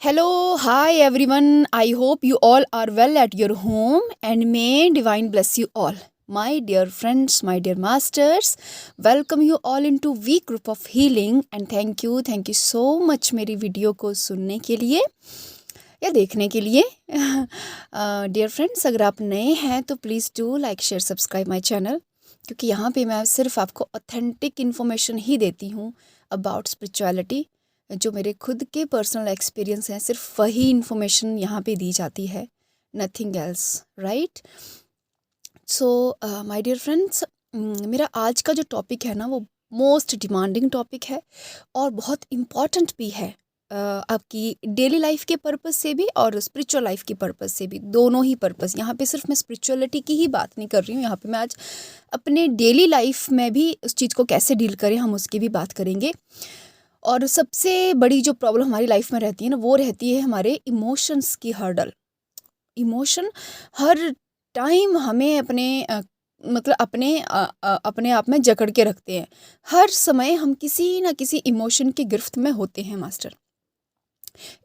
Hello, hi everyone. I hope you all are well at your home and may divine bless you all. My dear friends, my dear masters, welcome you all into week group of healing and thank you so much मेरी video को सुनने के लिए या देखने के लिए dear friends, अगर आप नए हैं तो please do like share subscribe my channel, क्योंकि यहाँ पे मैं सिर्फ आपको ऑथेंटिक इन्फॉर्मेशन ही देती हूँ अबाउट स्पिरिचुअलिटी। जो मेरे खुद के पर्सनल एक्सपीरियंस हैं, सिर्फ वही इन्फॉर्मेशन यहाँ पे दी जाती है, nothing else, right. So my dear friends, मेरा आज का जो टॉपिक है ना, वो मोस्ट डिमांडिंग टॉपिक है और बहुत इम्पॉर्टेंट भी है, आपकी डेली लाइफ के पर्पस से भी और स्पिरिचुअल लाइफ के पर्पस से भी, दोनों ही पर्पस। यहाँ पे सिर्फ मैं स्पिरिचुअलिटी की ही बात नहीं कर रही हूँ, यहाँ पे मैं आज अपने डेली लाइफ में भी उस चीज़ को कैसे डील करें हम उसकी भी बात करेंगे। और सबसे बड़ी जो प्रॉब्लम हमारी लाइफ में रहती है ना, वो रहती है हमारे इमोशंस की हर्डल। इमोशन हर टाइम हमें मतलब अपने आप में जकड़ के रखते हैं। हर समय हम किसी ना किसी इमोशन की गिरफ्त में होते हैं मास्टर।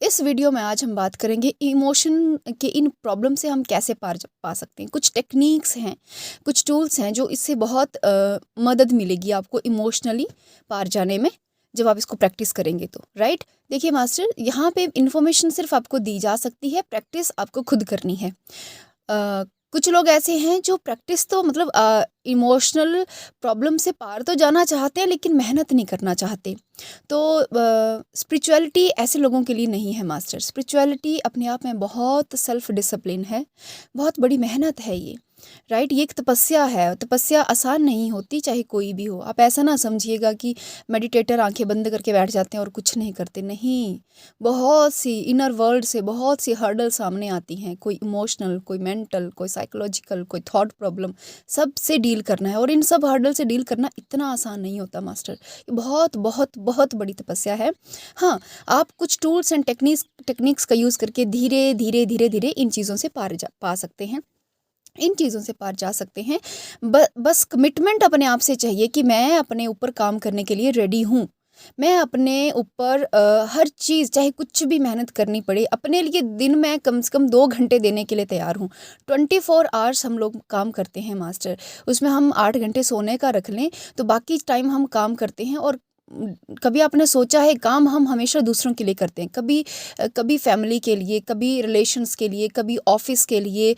इस वीडियो में आज हम बात करेंगे इमोशन के इन प्रॉब्लम से हम कैसे पार पा सकते हैं। कुछ टेक्निक्स हैं, कुछ टूल्स हैं जो इससे बहुत मदद मिलेगी आपको इमोशनली पार जाने में, जब आप इसको प्रैक्टिस करेंगे तो, राइट। देखिए मास्टर, यहाँ पे इन्फॉर्मेशन सिर्फ आपको दी जा सकती है, प्रैक्टिस आपको खुद करनी है। कुछ लोग ऐसे हैं जो प्रैक्टिस तो मतलब इमोशनल प्रॉब्लम से पार तो जाना चाहते हैं, लेकिन मेहनत नहीं करना चाहते। तो स्पिरिचुअलिटी ऐसे लोगों के लिए नहीं है मास्टर। स्पिरिचुअलिटी अपने आप में बहुत सेल्फ डिसिप्लिन है, बहुत बड़ी मेहनत है ये, राइट। ये एक तपस्या है। तपस्या आसान नहीं होती, चाहे कोई भी हो। आप ऐसा ना समझिएगा कि मेडिटेटर आंखें बंद करके बैठ जाते हैं और कुछ नहीं करते, नहीं। बहुत सी इनर वर्ल्ड से बहुत सी हर्डल सामने आती हैं, कोई इमोशनल, कोई मेंटल, कोई साइकोलॉजिकल, कोई थॉट प्रॉब्लम, सब से डील करना है। और इन सब हर्डल से डील करना इतना आसान नहीं होता मास्टर, ये बहुत बहुत बहुत बड़ी तपस्या है। हाँ, आप कुछ टूल्स एंड टेक्निक्स का यूज़ करके धीरे धीरे धीरे धीरे इन चीज़ों से पा सकते हैं, इन चीज़ों से पार जा सकते हैं। बस कमिटमेंट अपने आप से चाहिए कि मैं अपने ऊपर काम करने के लिए रेडी हूँ। मैं अपने ऊपर हर चीज़, चाहे कुछ भी मेहनत करनी पड़े, अपने लिए दिन में कम से कम 2 घंटे देने के लिए तैयार हूँ। 24 आवर्स हम लोग काम करते हैं मास्टर, उसमें हम 8 घंटे सोने का रख लें तो बाकी टाइम हम काम करते हैं। और कभी आपने सोचा है, काम हम हमेशा दूसरों के लिए करते हैं, कभी फैमिली के लिए, कभी रिलेशंस के लिए, कभी ऑफिस के लिए,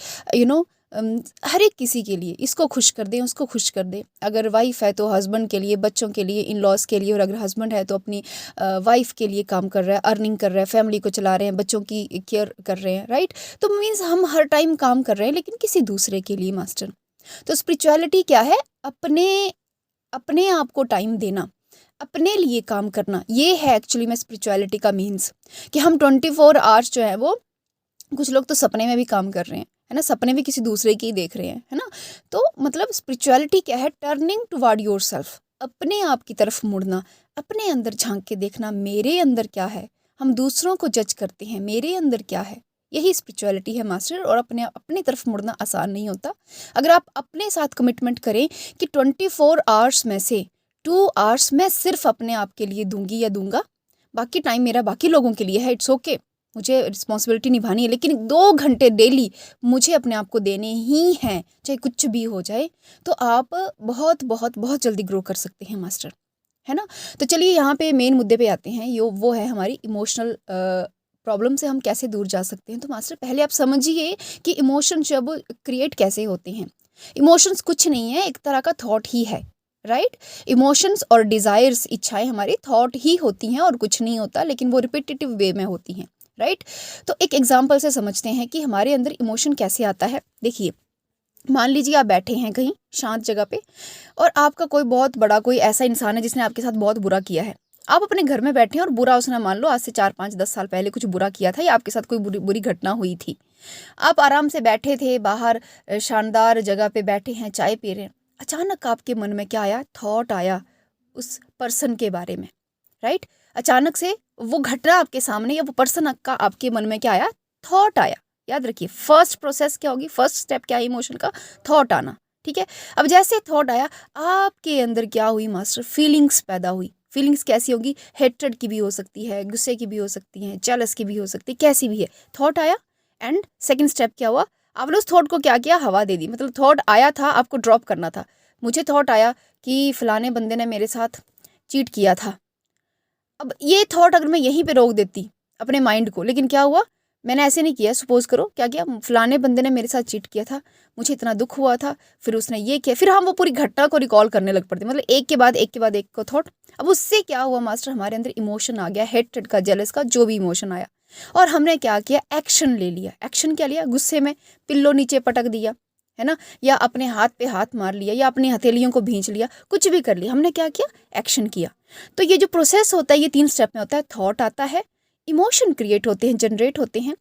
हर एक किसी के लिए। इसको खुश कर दें, उसको खुश कर दें। अगर वाइफ है तो हस्बैंड के लिए, बच्चों के लिए, इन लॉज के लिए, और अगर हस्बैंड है तो अपनी वाइफ के लिए काम कर रहा है, अर्निंग कर रहा है, फैमिली को चला रहे हैं, बच्चों की केयर कर रहे हैं, राइट। तो मीन्स हम हर टाइम काम कर रहे हैं, लेकिन किसी दूसरे के लिए मास्टर। तो स्पिरिचुअलिटी क्या है? अपने आप को टाइम देना, अपने लिए काम करना, ये है एक्चुअली में स्पिरिचुअलिटी का मीन्स। कि हम 24 आवर्स जो है वो, कुछ लोग तो सपने में भी काम कर रहे हैं, है ना, सपने भी किसी दूसरे की देख रहे हैं, है ना। तो मतलब स्पिरिचुअलिटी क्या है? टर्निंग टुवर्ड योरसेल्फ, अपने आप की तरफ मुड़ना, अपने अंदर झांक के देखना, मेरे अंदर क्या है। हम दूसरों को जज करते हैं, मेरे अंदर क्या है, यही स्पिरिचुअलिटी है मास्टर। और अपनी तरफ मुड़ना आसान नहीं होता। अगर आप अपने साथ कमिटमेंट करें कि 24 आवर्स में से 2 आवर्स मैं सिर्फ अपने आप के लिए दूंगी या दूंगा, बाकी टाइम मेरा बाकी लोगों के लिए है, इट्स ओके, मुझे रिस्पॉन्सिबिलिटी निभानी है, लेकिन 2 घंटे डेली मुझे अपने आप को देने ही हैं, चाहे कुछ भी हो जाए। तो आप बहुत बहुत बहुत जल्दी ग्रो कर सकते हैं मास्टर, है ना। तो चलिए यहाँ पे मेन मुद्दे पे आते हैं। वो है हमारी इमोशनल प्रॉब्लम से हम कैसे दूर जा सकते हैं। तो मास्टर, पहले आप समझिए कि इमोशन जब क्रिएट कैसे होते हैं। इमोशंस कुछ नहीं है, एक तरह का थॉट ही है, राइट। इमोशंस और डिज़ायर्स, इच्छाएं हमारी थॉट ही होती हैं और कुछ नहीं होता, लेकिन वो रिपीटेटिव वे में होती हैं, राइट। तो एक एग्जाम्पल से समझते हैं कि हमारे अंदर इमोशन कैसे आता है। देखिए, मान लीजिए आप बैठे हैं कहीं शांत जगह पे, और आपका कोई बहुत बड़ा कोई ऐसा इंसान है जिसने आपके साथ बहुत बुरा किया है। आप अपने घर में बैठे हैं और बुरा उसने, मान लो आज से 4 5 10 साल पहले कुछ बुरा किया था, या आपके साथ कोई बुरी घटना हुई थी। आप आराम से बैठे थे बाहर, शानदार जगह पे बैठे हैं, चाय पी रहे हैं। अचानक आपके मन में क्या आया? थॉट आया उस पर्सन के बारे में, राइट। अचानक से वो घटना आपके सामने, या वो पर्सन का आपके मन में क्या आया? थॉट आया। याद रखिए, फर्स्ट प्रोसेस क्या होगी, फर्स्ट स्टेप क्या है इमोशन का? थॉट आना, ठीक है। अब जैसे थॉट आया, आपके अंदर क्या हुई मास्टर? फीलिंग्स पैदा हुई। फीलिंग्स कैसी होगी, हेट्रेड की भी हो सकती है, गुस्से की भी हो सकती है, जेलस की भी हो सकती है, कैसी भी है। थॉट आया एंड सेकंड स्टेप क्या हुआ, आपने उस थॉट को क्या किया, हवा दे दी। मतलब थॉट आया था, आपको ड्रॉप करना था। मुझे थॉट आया कि फलाने बंदे ने मेरे साथ चीट किया था। अब ये थॉट अगर मैं यहीं पे रोक देती अपने माइंड को, लेकिन क्या हुआ, मैंने ऐसे नहीं किया। सपोज करो क्या किया, फलाने बंदे ने मेरे साथ चीट किया था, मुझे इतना दुख हुआ था, फिर उसने ये किया, फिर हम वो पूरी घटना को रिकॉल करने लग पड़ते, मतलब एक के बाद एक के बाद एक को थॉट। अब उससे क्या हुआ मास्टर, हमारे अंदर इमोशन आ गया, हेट्रेड का, जेलस का, जो भी इमोशन आया, और हमने क्या किया, एक्शन ले लिया। एक्शन क्या लिया, गुस्से में पिल्लो नीचे पटक दिया, है ना, या अपने हाथ पे हाथ मार लिया, या अपनी हथेलियों को भींच लिया, कुछ भी कर लिया। हमने क्या किया, एक्शन किया। तो ये जो प्रोसेस होता है, ये 3 स्टेप में होता है। थॉट आता है, इमोशन क्रिएट होते हैं, जनरेट होते हैं,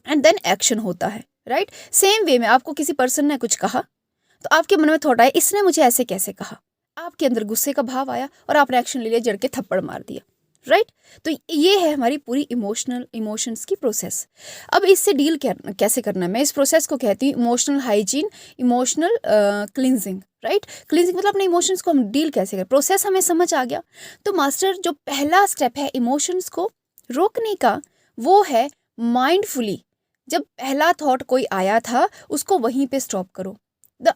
एंड देन एक्शन होता है, राइट। सेम वे में आपको किसी पर्सन ने कुछ कहा, तो आपके मन में थॉट आया, इसने मुझे ऐसे कैसे कहा, आपके अंदर गुस्से का भाव आया और आपने एक्शन ले लिया, जड़ के थप्पड़ मार दिया, राइट। तो ये है हमारी पूरी इमोशंस की प्रोसेस। अब इससे डील कैसे करना है, मैं इस प्रोसेस को कहती हूँ emotional hygiene, emotional cleansing, right. Cleansing मतलब अपने इमोशंस को हम डील कैसे करें, प्रोसेस हमें समझ आ गया। तो मास्टर जो पहला स्टेप है इमोशंस को रोकने का, वो है माइंडफुली, जब पहला थॉट कोई आया था उसको वहीं पे स्टॉप करो।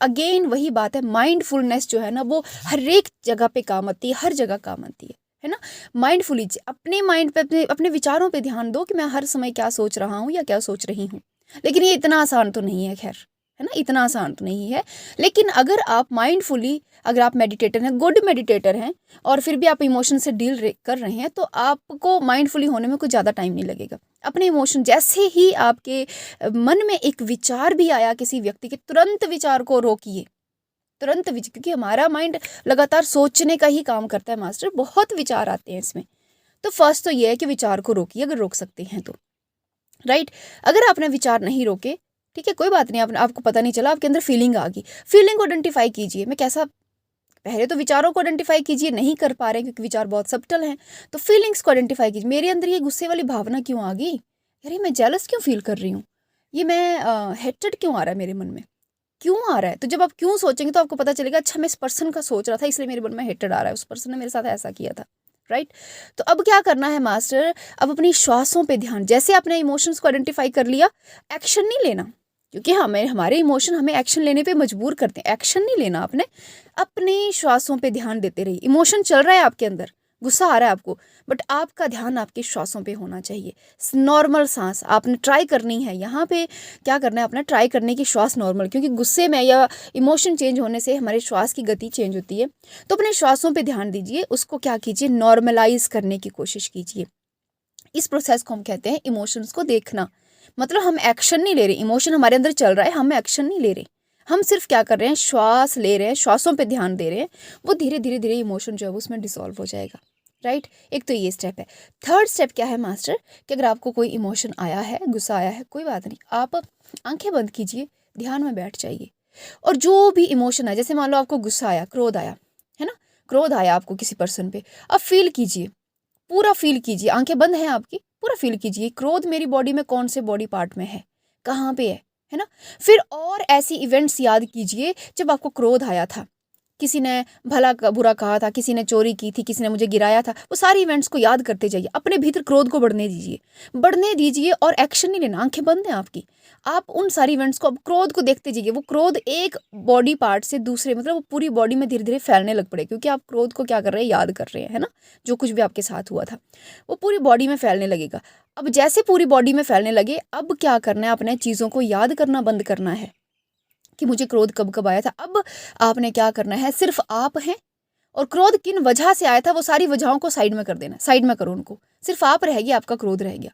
अगेन वही बात है, माइंडफुलनेस जो है ना, वो हर एक जगह पे काम आती है, हर जगह काम आती है ना। माइंडफुली अपने माइंड पे, अपने विचारों पे ध्यान दो कि मैं हर समय क्या सोच रहा हूँ या क्या सोच रही हूँ। लेकिन ये इतना आसान तो नहीं है, खैर, है ना, इतना आसान तो नहीं है। लेकिन अगर आप माइंडफुली, अगर आप मेडिटेटर हैं, गुड मेडिटेटर हैं, और फिर भी आप इमोशन से डील कर रहे हैं, तो आपको माइंडफुली होने में कुछ ज़्यादा टाइम नहीं लगेगा। अपने इमोशन, जैसे ही आपके मन में एक विचार भी आया किसी व्यक्ति के, तुरंत विचार को रोकिए, तुरंत विचार, क्योंकि हमारा माइंड लगातार सोचने का ही काम करता है मास्टर, बहुत विचार आते हैं इसमें। तो फर्स्ट तो ये है कि विचार को रोकिए, अगर रोक सकते हैं तो, राइट। अगर आपने विचार नहीं रोके, ठीक है, कोई बात नहीं, आपको पता नहीं चला, आपके अंदर फीलिंग आ गई, फीलिंग को आइडेंटिफाई कीजिए, मैं कैसा, पहले तो विचारों को आइडेंटिफाई कीजिए, नहीं कर पा रहे हैं क्योंकि विचार बहुत सब्टल हैं, तो फीलिंग्स को आइडेंटिफाई कीजिए। मेरे अंदर ये गुस्से वाली भावना क्यों आ गई, अरे मैं जेलस क्यों फील कर रही हूँ, ये मैं हेट्रेड क्यों आ रहा है मेरे मन में, क्यों आ रहा है। तो जब आप क्यों सोचेंगे तो आपको पता चलेगा, अच्छा मैं इस पर्सन का सोच रहा था इसलिए मेरे मन में हेट्रेड आ रहा है, उस पर्सन ने मेरे साथ ऐसा किया था, राइट। तो अब क्या करना है मास्टर, अब अपनी श्वासों पे ध्यान, जैसे आपने इमोशंस को आइडेंटिफाई कर लिया, एक्शन नहीं लेना, क्योंकि हमारे इमोशन हमें एक्शन लेने पे मजबूर करते हैं, एक्शन नहीं लेना आपने, अपनी श्वासों पे ध्यान देते रहिए। इमोशन चल रहा है आपके अंदर, गुस्सा आ रहा है आपको, बट आपका ध्यान आपकी श्वासों पे होना चाहिए। नॉर्मल सांस आपने ट्राई करनी है, यहाँ पे क्या करना है, अपना ट्राई करने की श्वास नॉर्मल, क्योंकि गुस्से में या इमोशन चेंज होने से हमारे श्वास की गति चेंज होती है। तो अपने श्वासों पे ध्यान दीजिए, उसको क्या कीजिए, नॉर्मलाइज करने की कोशिश कीजिए। इस प्रोसेस को हम कहते हैं इमोशंस को देखना। मतलब हम एक्शन नहीं ले रहे, इमोशन हमारे अंदर चल रहा है, हम एक्शन नहीं ले रहे, हम सिर्फ क्या कर रहे हैं, श्वास ले रहे हैं, श्वासों पे ध्यान दे रहे हैं, वो धीरे धीरे धीरे इमोशन जो है वो उसमें डिसॉल्व हो जाएगा, राइट। एक तो ये स्टेप है। थर्ड स्टेप क्या है मास्टर, कि अगर आपको कोई इमोशन आया है, गुस्सा आया है, कोई बात नहीं, आप आंखें बंद कीजिए, ध्यान में बैठ जाइए, और जो भी इमोशन आया, जैसे मान लो आपको गुस्सा आया, क्रोध आया, है ना, क्रोध आया आपको किसी पर्सन पे, अब फील कीजिए, पूरा फील कीजिए, आंखें बंद हैं आपकी, पूरा फील कीजिए क्रोध मेरी बॉडी में कौन से बॉडी पार्ट में है, कहाँ पे है ना। फिर और ऐसी इवेंट्स याद कीजिए जब आपको क्रोध आया था, किसी ने भला बुरा कहा था, किसी ने चोरी की थी, किसी ने मुझे गिराया था, वो सारी इवेंट्स को याद करते जाइए, अपने भीतर क्रोध को बढ़ने दीजिए और एक्शन नहीं लेना, आंखें बंद हैं आपकी, आप उन सारी इवेंट्स को, अब क्रोध को देखते जाइए, वो क्रोध एक बॉडी पार्ट से दूसरे, मतलब वो पूरी बॉडी में धीरे धीरे फैलने लग पड़े, क्योंकि आप क्रोध को क्या कर रहे हैं, याद कर रहे हैं, है ना, जो कुछ भी आपके साथ हुआ था वो पूरी बॉडी में फैलने लगेगा। अब जैसे पूरी बॉडी में फैलने लगे, अब क्या करना है, अपने चीज़ों को याद करना बंद करना है कि मुझे क्रोध कब कब आया था। अब आपने क्या करना है, सिर्फ आप हैं और क्रोध किन वजह से आया था वो सारी वजहों को साइड में कर देना, साइड में करो उनको, सिर्फ आप रह गए, आपका क्रोध रह गया।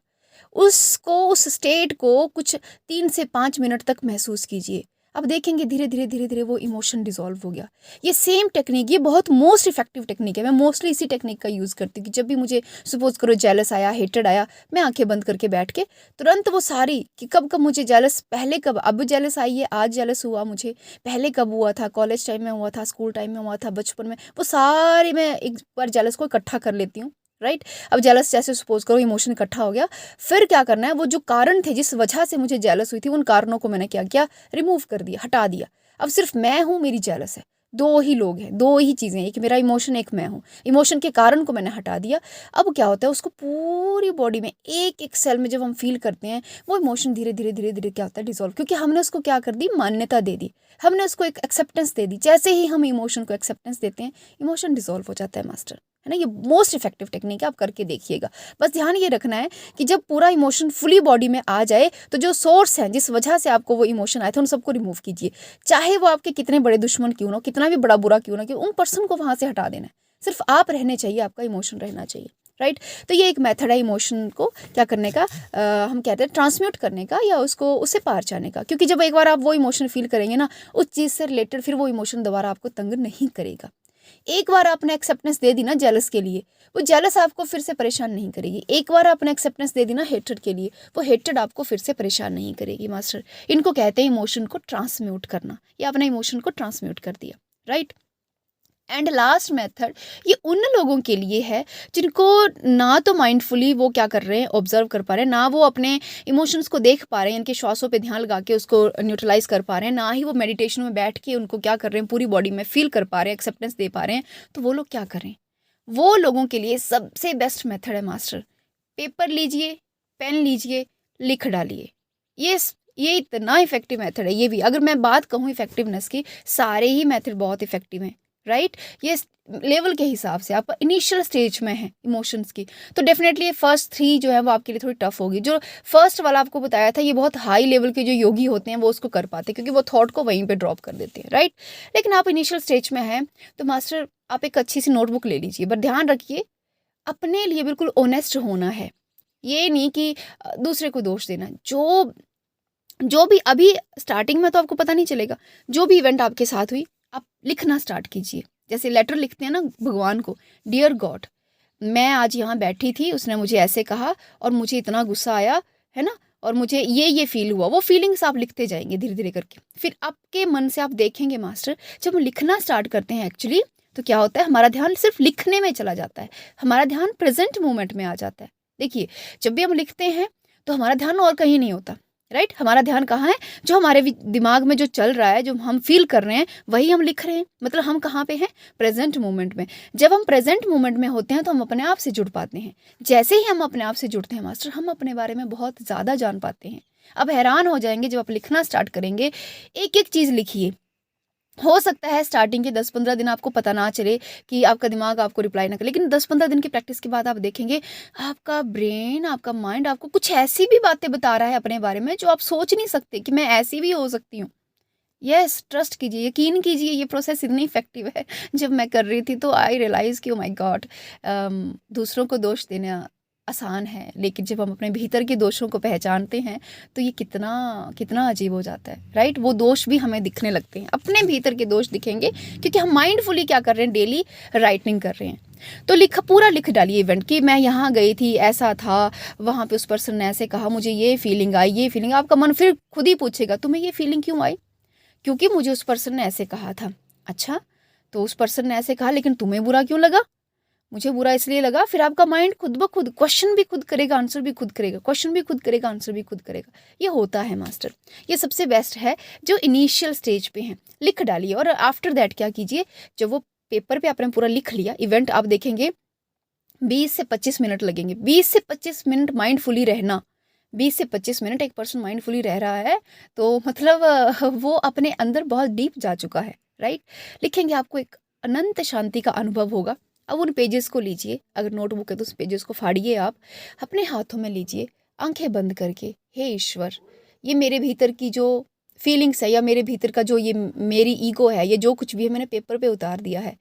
उसको, उस स्टेट को कुछ 3 से 5 मिनट तक महसूस कीजिए, अब देखेंगे धीरे धीरे धीरे धीरे वो इमोशन डिसॉल्व हो गया। ये सेम टेक्निक, ये बहुत मोस्ट इफेक्टिव टेक्निक है, मैं मोस्टली इसी टेक्निक का यूज़ करती हूँ कि जब भी मुझे सपोज करो जेलस आया, हेटेड आया, मैं आंखें बंद करके बैठ के तुरंत वो सारी, कि कब कब मुझे जेलस, पहले कब, अब जेलस आई है, आज जेलस हुआ मुझे, पहले कब हुआ था, कॉलेज टाइम में हुआ था, स्कूल टाइम में हुआ था, बचपन में, वो सारे मैं एक बार जेलस को इकट्ठा कर लेती हूँ, राइट। अब जेलस जैसे सपोज करो इमोशन इकट्ठा हो गया, फिर क्या करना है, वो जो कारण थे जिस वजह से मुझे जेलस हुई थी, उन कारणों को मैंने क्या किया, रिमूव कर दिया, हटा दिया। अब सिर्फ मैं हूँ, मेरी जेलस है, दो ही लोग हैं, दो ही चीज़ें, एक मेरा इमोशन, एक मैं हूँ। इमोशन के कारण को मैंने हटा दिया। अब क्या होता है, उसको पूरी बॉडी में एक एक सेल में जब हम फील करते हैं, वो इमोशन धीरे धीरे धीरे धीरे क्या होता है, डिसॉल्व, क्योंकि हमने उसको क्या कर दी, मान्यता दे दी, हमने उसको एक एक्सेप्टेंस दे दी। जैसे ही हम इमोशन को एक्सेप्टेंस देते हैं, इमोशन डिसॉल्व हो जाता है मास्टर, है ना। ये मोस्ट इफेक्टिव टेक्निक है, आप करके देखिएगा। बस ध्यान ये रखना है कि जब पूरा इमोशन फुली बॉडी में आ जाए, तो जो सोर्स है, जिस वजह से आपको वो इमोशन आए थे, उन सबको रिमूव कीजिए। चाहे वो आपके कितने बड़े दुश्मन क्यों ना हो, कितना भी बड़ा बुरा क्यों ना क्यों, उन पर्सन को वहाँ से हटा देना है। सिर्फ आप रहने चाहिए, आपका इमोशन रहना चाहिए, राइट। तो ये एक मेथड है इमोशन को क्या करने का, हम कहते हैं ट्रांसम्यूट करने का, या उसको उससे पार जाने का। क्योंकि जब एक बार आप वो इमोशन फील करेंगे ना, उस चीज़ से रिलेटेड फिर वो इमोशन दोबारा आपको तंग नहीं करेगा। एक बार आपने एक्सेप्टेंस दे दी ना जेलस के लिए, वो जेलस आपको फिर से परेशान नहीं करेगी। एक बार आपने एक्सेप्टेंस दे दी ना हेट्रेड के लिए, वो हेट्रेड आपको फिर से परेशान नहीं करेगी मास्टर। इनको कहते हैं इमोशन को ट्रांसम्यूट करना, या अपने इमोशन को ट्रांसम्यूट कर दिया, राइट। एंड लास्ट मेथड ये उन लोगों के लिए है जिनको ना तो माइंडफुली वो क्या कर रहे हैं, ऑब्जर्व कर पा रहे हैं, ना वो अपने इमोशंस को देख पा रहे हैं, इनके श्वासों पे ध्यान लगा के उसको न्यूट्रलाइज कर पा रहे हैं, ना ही वो मेडिटेशन में बैठ के उनको क्या कर रहे हैं, पूरी बॉडी में फील कर पा रहे हैं, एक्सेप्टेंस दे पा रहे हैं। तो वो लोग क्या करें, वो लोगों के लिए सबसे बेस्ट मेथड है मास्टर, पेपर लीजिए, पेन लीजिए, लिख डालिए। ये इतना इफेक्टिव मेथड है। ये भी अगर मैं बात कहूँ इफेक्टिवनेस की, सारे ही मेथड बहुत इफेक्टिव हैं, राइट। ये लेवल के हिसाब से आप इनिशियल स्टेज में हैं इमोशंस की, तो डेफिनेटली ये फर्स्ट 3 जो है वो आपके लिए थोड़ी टफ होगी। जो फर्स्ट वाला आपको बताया था, ये बहुत हाई लेवल के जो योगी होते हैं वो उसको कर पाते हैं, क्योंकि वो थॉट को वहीं पे ड्रॉप कर देते हैं, राइट। लेकिन आप इनिशियल स्टेज में हैं, तो मास्टर आप एक अच्छी सी नोटबुक ले लीजिए, पर ध्यान रखिए अपने लिए बिल्कुल ऑनेस्ट होना है। ये नहीं कि दूसरे को दोष देना। जो भी अभी स्टार्टिंग में तो आपको पता नहीं चलेगा, जो भी इवेंट आपके साथ हुई, आप लिखना स्टार्ट कीजिए। जैसे लेटर लिखते हैं ना भगवान को, डियर गॉड, मैं आज यहाँ बैठी थी, उसने मुझे ऐसे कहा और मुझे इतना गुस्सा आया, है ना, और मुझे ये फील हुआ। वो फीलिंग्स आप लिखते जाएंगे धीरे धीरे करके, फिर आपके मन से आप देखेंगे मास्टर, जब हम लिखना स्टार्ट करते हैं एक्चुअली, तो क्या होता है, हमारा ध्यान सिर्फ लिखने में चला जाता है, हमारा ध्यान प्रेजेंट मोमेंट में आ जाता है। देखिए, जब भी हम लिखते हैं तो हमारा ध्यान और कहीं नहीं होता, राइट। हमारा ध्यान कहाँ है, जो हमारे दिमाग में जो चल रहा है, जो हम फील कर रहे हैं, वही हम लिख रहे हैं। मतलब हम कहाँ पे हैं, प्रेजेंट मोमेंट में। जब हम प्रेजेंट मोमेंट में होते हैं तो हम अपने आप से जुड़ पाते हैं। जैसे ही हम अपने आप से जुड़ते हैं मास्टर, हम अपने बारे में बहुत ज़्यादा जान पाते हैं। अब हैरान हो जाएंगे जब आप लिखना स्टार्ट करेंगे, एक एक चीज़ लिखिए। हो सकता है स्टार्टिंग के 10-15 दिन आपको पता ना चले कि आपका दिमाग आपको रिप्लाई ना करे, लेकिन 10-15 दिन की प्रैक्टिस के बाद आप देखेंगे आपका ब्रेन, आपका माइंड आपको कुछ ऐसी भी बातें बता रहा है अपने बारे में जो आप सोच नहीं सकते कि मैं ऐसी भी हो सकती हूँ। यस, ट्रस्ट कीजिए, यकीन कीजिए, ये प्रोसेस इतनी इफेक्टिव है। जब मैं कर रही थी तो आई रियलाइज़ कि ओ माय गॉड, दूसरों को दोष देना आसान है, लेकिन जब हम अपने भीतर के दोषों को पहचानते हैं तो ये कितना कितना अजीब हो जाता है, राइट। वो दोष भी हमें दिखने लगते हैं, अपने भीतर के दोष दिखेंगे, क्योंकि हम माइंडफुली क्या कर रहे हैं, डेली राइटिंग कर रहे हैं। तो पूरा लिख डालिए इवेंट कि मैं यहाँ गई थी, ऐसा था, वहाँ पे उस पर्सन ने ऐसे कहा, मुझे ये फीलिंग आई, ये फीलिंग। आपका मन फिर खुद ही पूछेगा तुम्हें ये फीलिंग क्यों आई, क्योंकि मुझे उस पर्सन ने ऐसे कहा था। अच्छा, तो उस पर्सन ने ऐसे कहा, लेकिन तुम्हें बुरा क्यों लगा, मुझे बुरा इसलिए लगा। फिर आपका माइंड खुद ब खुद क्वेश्चन भी खुद करेगा, आंसर भी खुद करेगा, क्वेश्चन भी खुद करेगा, आंसर भी खुद करेगा। ये होता है मास्टर, ये सबसे बेस्ट है जो इनिशियल स्टेज पे हैं। लिख डालिए, और आफ्टर दैट क्या कीजिए, जब वो पेपर पे आपने पूरा लिख लिया इवेंट, आप देखेंगे 20 से 25 मिनट लगेंगे। 20 से 25 मिनट माइंडफुली रहना, 20 से 25 मिनट एक पर्सन माइंडफुली रह रहा है, तो मतलब वो अपने अंदर बहुत डीप जा चुका है, राइट। लिखेंगे, आपको एक अनंत शांति का अनुभव होगा। अब उन पेजेस को लीजिए, अगर नोटबुक है तो उस पेजेस को फाड़िए, आप अपने हाथों में लीजिए, आंखें बंद करके, हे ईश्वर, ये मेरे भीतर की जो फीलिंग्स है, या मेरे भीतर का जो ये मेरी ईगो है, ये जो कुछ भी है मैंने पेपर पे उतार दिया है,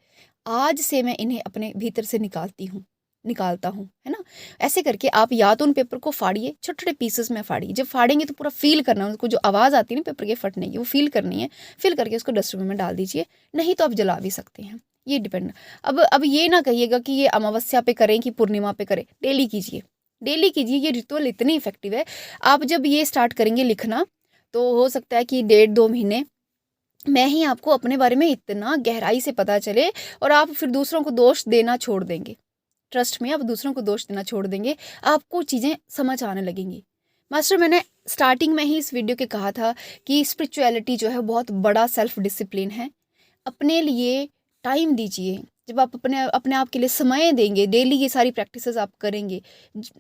आज से मैं इन्हें अपने भीतर से निकालता हूँ, है ना। ऐसे करके आप या तो उन पेपर को फाड़िए, छोटे छोटे पीसेस में फाड़िए। जब फाड़ेंगे तो पूरा फील करना है उसको, जो आवाज़ आती है ना पेपर के फटने की, वो फील करनी है। फील करके उसको डस्टबिन में डाल दीजिए, नहीं तो आप जला भी सकते हैं, ये डिपेंड। अब ये ना कहिएगा कि ये अमावस्या पे करें कि पूर्णिमा पे करें, डेली कीजिए, डेली कीजिए। ये रिचुअल इतनी इफेक्टिव है। आप जब ये स्टार्ट करेंगे लिखना, तो हो सकता है कि 1.5-2 महीने में ही आपको अपने बारे में इतना गहराई से पता चले, और आप फिर दूसरों को दोष देना छोड़ देंगे। ट्रस्ट में, आप दूसरों को दोष देना छोड़ देंगे, आपको चीज़ें समझ आने लगेंगी। मास्टर, मैंने स्टार्टिंग में ही इस वीडियो के कहा था कि स्पिरिचुअलिटी जो है बहुत बड़ा सेल्फ डिसिप्लिन है। अपने लिए टाइम दीजिए। जब आप अपने अपने आप के लिए समय देंगे, डेली ये सारी प्रैक्टिसेस आप करेंगे,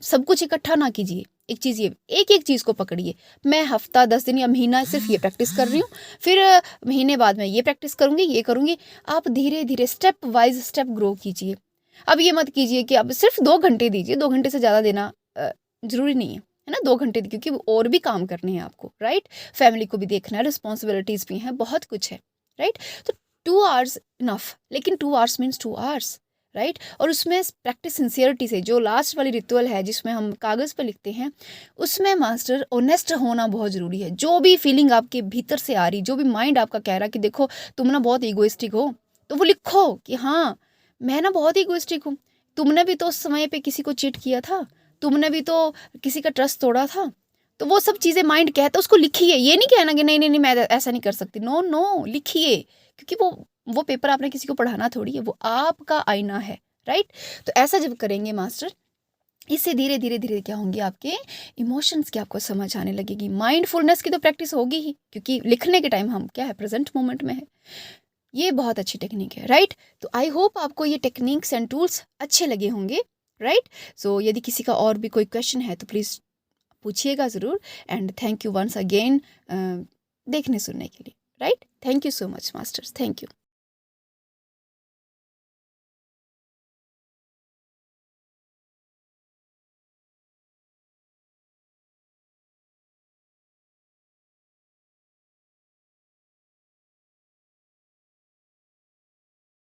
सब कुछ इकट्ठा ना कीजिए। एक चीज़ ये, एक चीज़ को पकड़िए। मैं हफ्ता 10 दिन या महीना सिर्फ ये प्रैक्टिस कर रही हूँ, फिर महीने बाद मैं ये प्रैक्टिस करूँगी, ये करूँगी। आप धीरे धीरे स्टेप वाइज स्टेप ग्रो कीजिए। अब ये मत कीजिए कि अब सिर्फ 2 घंटे दीजिए, 2 घंटे से ज़्यादा देना ज़रूरी नहीं है ना। 2 घंटे, क्योंकि और भी काम करने हैं आपको, राइट। फैमिली को भी देखना है, रिस्पॉन्सिबिलिटीज़ भी हैं, बहुत कुछ है, राइट। तो 2 आवर्स इनफ, लेकिन 2 आवर्स मीन्स 2 आवर्स, राइट। और उसमें प्रैक्टिस सिंसियरिटी से, जो लास्ट वाली रिचुअल है जिसमें हम कागज़ पर लिखते हैं, उसमें मास्टर ऑनेस्ट होना बहुत ज़रूरी है। जो भी फीलिंग आपके भीतर से आ रही, जो भी माइंड आपका कह रहा कि देखो तुम ना बहुत ईगोइस्टिक हो, तो वो लिखो कि हाँ मैं ना बहुत ईगोइस्टिक हूँ। तुमने भी तो उस समय पे किसी को चीट किया था, तुमने भी तो किसी का ट्रस्ट तोड़ा था। तो वो सब चीज़ें माइंड कहता है, उसको लिखिए। ये नहीं कहना कि नहीं नहीं नहीं मैं ऐसा नहीं कर सकती, नो नो, लिखिए। क्योंकि वो पेपर आपने किसी को पढ़ाना थोड़ी है, वो आपका आईना है, राइट। तो ऐसा जब करेंगे मास्टर, इससे धीरे धीरे धीरे क्या होंगे, आपके इमोशंस की आपको समझ आने लगेगी। माइंडफुलनेस की तो प्रैक्टिस होगी ही, क्योंकि लिखने के टाइम हम क्या है, प्रेजेंट मोमेंट में है। ये बहुत अच्छी टेक्निक है, राइट। तो आई होप आपको ये टेक्निक्स एंड टूल्स अच्छे लगे होंगे, राइट। सो यदि किसी का और भी कोई क्वेश्चन है तो प्लीज़ पूछिएगा ज़रूर। And thank you once again देखने सुनने के लिए, right. Thank you so much masters, thank you.